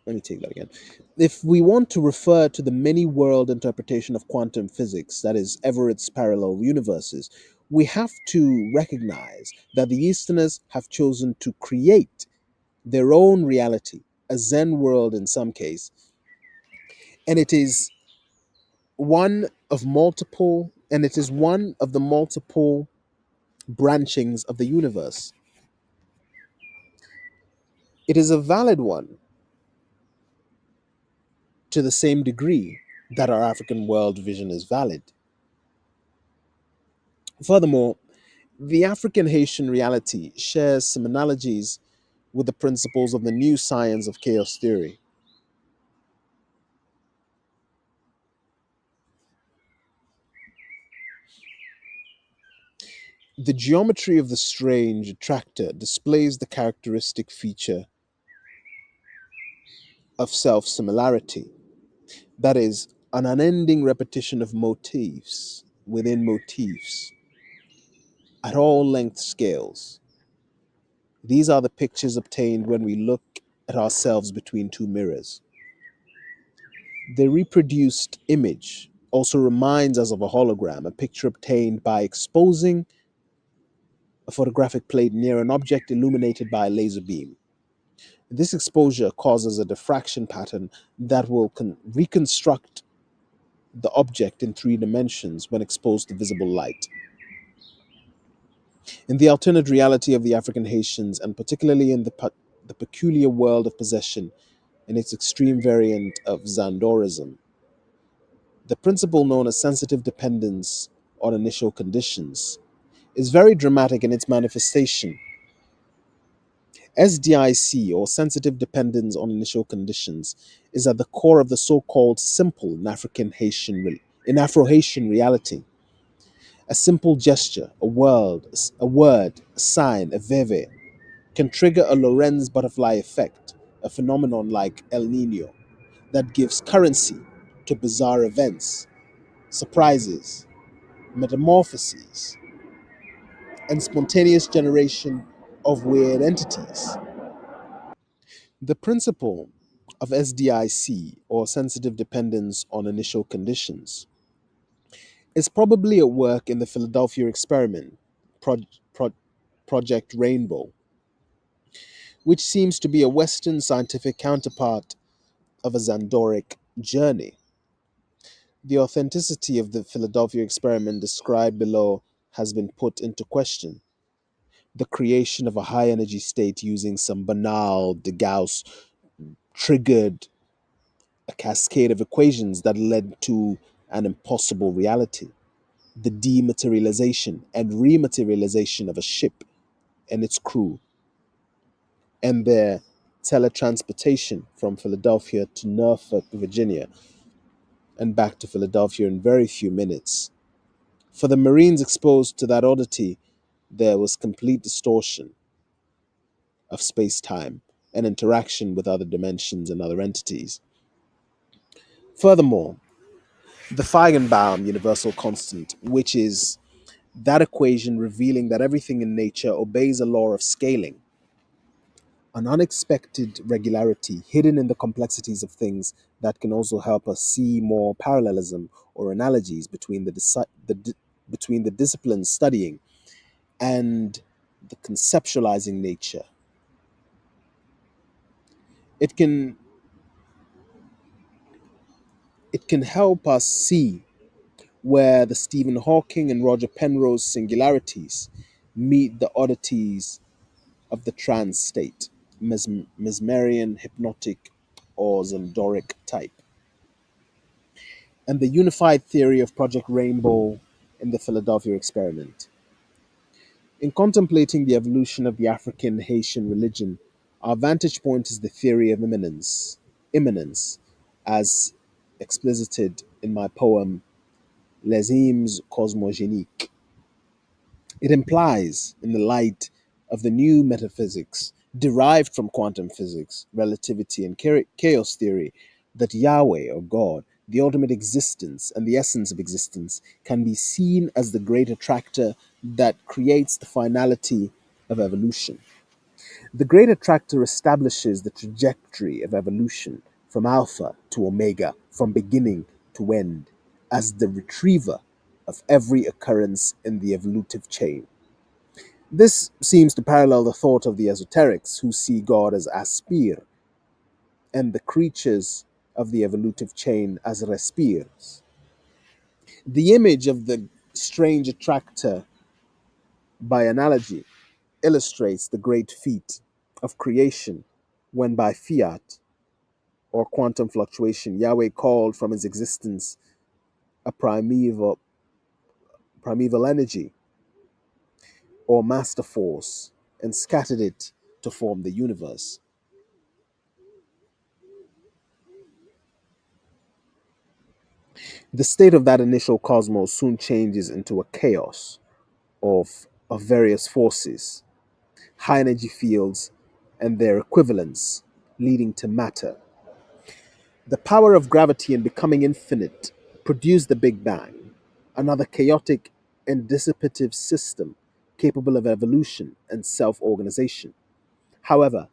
Let me take that again. If we want to refer to the many world interpretation of quantum physics, that is Everett's parallel universes, we have to recognize that the Easterners have chosen to create their own reality, a Zen world in some case, and it is one of the multiple branchings of the universe. It is a valid one to the same degree that our African world vision is valid. Furthermore, the African Haitian reality shares some analogies with the principles of the new science of chaos theory. The geometry of the strange attractor displays the characteristic feature of self similarity, that is, an unending repetition of motifs within motifs at all length scales. These are the pictures obtained when we look at ourselves between two mirrors. The reproduced image also reminds us of a hologram, a picture obtained by exposing a photographic plate near an object illuminated by a laser beam. This exposure causes a diffraction pattern that will reconstruct the object in three dimensions when exposed to visible light. In the alternate reality of the African Haitians, and particularly in the peculiar world of possession in its extreme variant of Zandorism, the principle known as sensitive dependence on initial conditions is very dramatic in its manifestation. SDIC, or sensitive dependence on initial conditions, is at the core of the so-called simple in Afro-Haitian reality. A simple gesture, a word, a sign, a veve, can trigger a Lorentz butterfly effect, a phenomenon like El Nino, that gives currency to bizarre events, surprises, metamorphoses, and spontaneous generation of weird entities. The principle of SDIC, or sensitive dependence on initial conditions, is probably at work in the Philadelphia experiment, Pro- Pro- Project Rainbow, which seems to be a Western scientific counterpart of a Zandoric journey. The authenticity of the Philadelphia experiment described below has been put into question. The creation of a high energy state using some banal de Gauss triggered a cascade of equations that led to an impossible reality: the dematerialization and rematerialization of a ship and its crew, and their teletransportation from Philadelphia to Norfolk, Virginia, and back to Philadelphia in very few minutes. For the Marines exposed to that oddity, there was complete distortion of space time and interaction with other dimensions and other entities. Furthermore, the Feigenbaum universal constant, which is that equation revealing that everything in nature obeys a law of scaling, an unexpected regularity hidden in the complexities of things that can also help us see more parallelism or analogies between between the disciplines studying and the conceptualizing nature. It can it can help us see where the Stephen Hawking and Roger Penrose singularities meet the oddities of the trance state, mesmerian, hypnotic, or Zandoric type, and the unified theory of Project Rainbow in the Philadelphia experiment. In contemplating the evolution of the African Haitian religion, our vantage point is the theory of immanence, as explicited in my poem Les Hymnes Cosmogoniques. It implies, in the light of the new metaphysics derived from quantum physics, relativity, and chaos theory, that Yahweh, or God, the ultimate existence and the essence of existence, can be seen as the great attractor that creates the finality of evolution. The great attractor establishes the trajectory of evolution from alpha to omega, from beginning to end, as the retriever of every occurrence in the evolutive chain. This seems to parallel the thought of the esoterics, who see God as aspir and the creatures of the evolutive chain as respirs. The image of the strange attractor, by analogy, illustrates the great feat of creation when, by fiat or quantum fluctuation, Yahweh called from his existence a primeval energy. or master force and scattered it to form the universe. The state of that initial cosmos soon changes into a chaos of various forces, high energy fields, and their equivalents, leading to matter. The power of gravity and becoming infinite produced the Big Bang, another chaotic and dissipative system capable of evolution and self organization. However,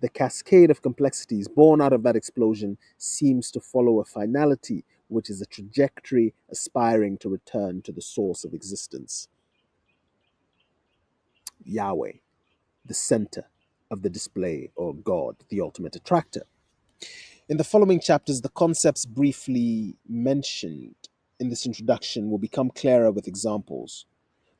the cascade of complexities born out of that explosion seems to follow a finality, which is a trajectory aspiring to return to the source of existence, Yahweh, the center of the display, or God, the ultimate attractor. In the following chapters, the concepts briefly mentioned in this introduction will become clearer with examples.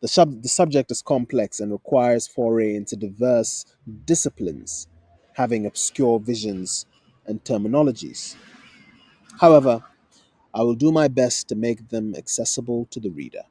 The subject is complex and requires foray into diverse disciplines, having obscure visions and terminologies. However, I will do my best to make them accessible to the reader.